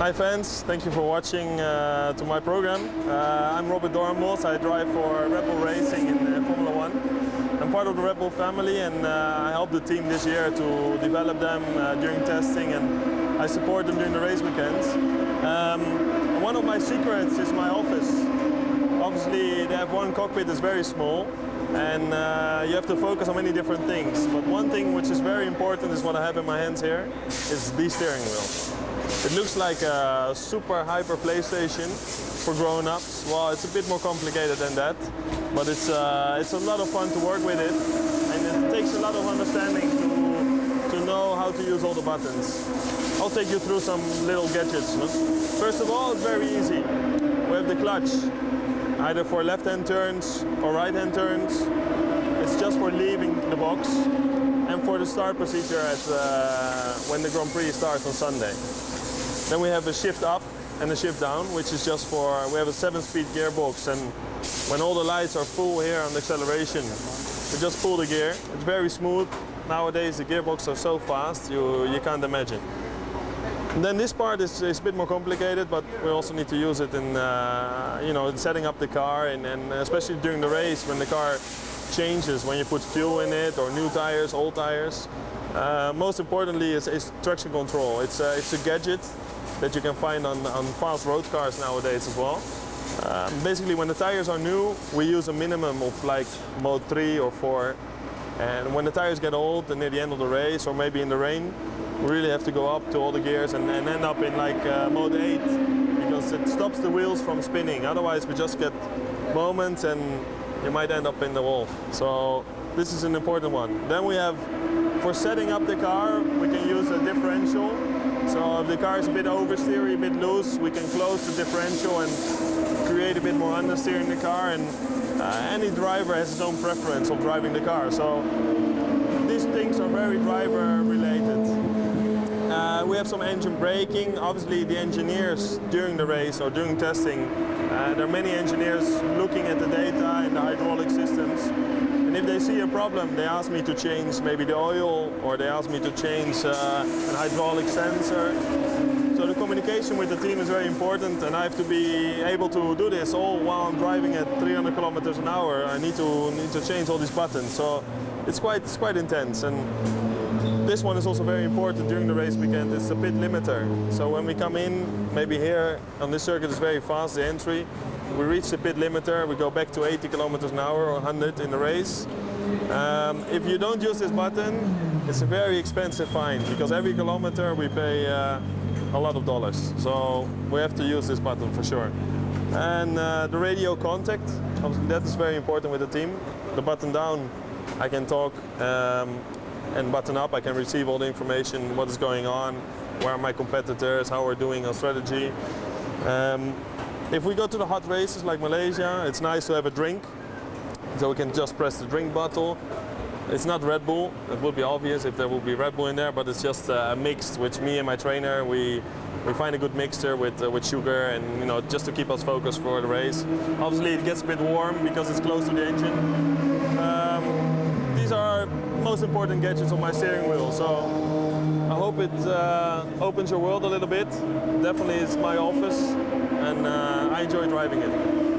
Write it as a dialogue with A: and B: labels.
A: Hi fans, thank you for watching to my program. I'm Doornbos. I drive for Red Bull Racing in Formula 1. I'm part of the Red Bull family, and I help the team this year to develop them during testing, and I support them during the race weekends. One of my secrets is my office. Obviously they have one cockpit that's very small, and you have to focus on many different things. But one thing which is very important is what I have in my hands here, is the steering wheel. It looks like a super hyper PlayStation for grown-ups. Well, it's a bit more complicated than that, but it's a lot of fun to work with it, and it takes a lot of understanding to know how to use all the buttons. I'll take you through some little gadgets. No? First of all, it's very easy. We have the clutch, either for left-hand turns or right-hand turns. It's just for leaving the box, and for the start procedure when the Grand Prix starts on Sunday. Then we have a shift up and a shift down, which is just for, we have a 7-speed gearbox, and when all the lights are full here on the acceleration, we just pull the gear. It's very smooth. Nowadays the gearbox are so fast, you can't imagine. And then this part is a bit more complicated, but we also need to use it in, in setting up the car, and especially during the race when the car changes, when you put fuel in it, or new tires, old tires. Most importantly is traction control. It's a gadget that you can find on fast road cars nowadays as well. Basically, when the tires are new, we use a minimum of like mode 3 or 4. And when the tires get old and near the end of the race, or maybe in the rain, we really have to go up to all the gears and end up in like mode 8, because it stops the wheels from spinning. Otherwise, we just get moments and you might end up in the wall. So this is an important one. Then we have, for setting up the car, we can use a differential. So if the car is a bit oversteery, a bit loose, we can close the differential and create a bit more understeer in the car. And any driver has his own preference of driving the car. So these things are very driver related. We have some engine braking. Obviously the engineers during the race or during testing, there are many engineers looking at the data and the hydraulic systems. And if they see a problem, they ask me to change maybe the oil, or they ask me to change an hydraulic sensor. So the communication with the team is very important, and I have to be able to do this all while I'm driving at 300 kilometers an hour. I need to change all these buttons. So it's quite intense. And this one is also very important during the race weekend. It's a pit limiter. So when we come in, maybe here on this circuit is very fast, the entry. We reach the pit limiter, we go back to 80 kilometers an hour or 100 in the race. If you don't use this button, it's a very expensive fine, because every kilometer we pay a lot of dollars. So we have to use this button for sure. And the radio contact, obviously that is very important with the team. The button down, I can talk, and button up, I can receive all the information, what is going on, where are my competitors, how we're doing on strategy. If we go to the hot races like Malaysia, it's nice to have a drink. So we can just press the drink bottle. It's not Red Bull. It would be obvious if there would be Red Bull in there, but it's just a mix, which me and my trainer, we find a good mixture with sugar, and just to keep us focused for the race. Obviously it gets a bit warm because it's close to the engine. These are most important gadgets on my steering wheel. So I hope it opens your world a little bit. Definitely it's my office, and I enjoy driving it.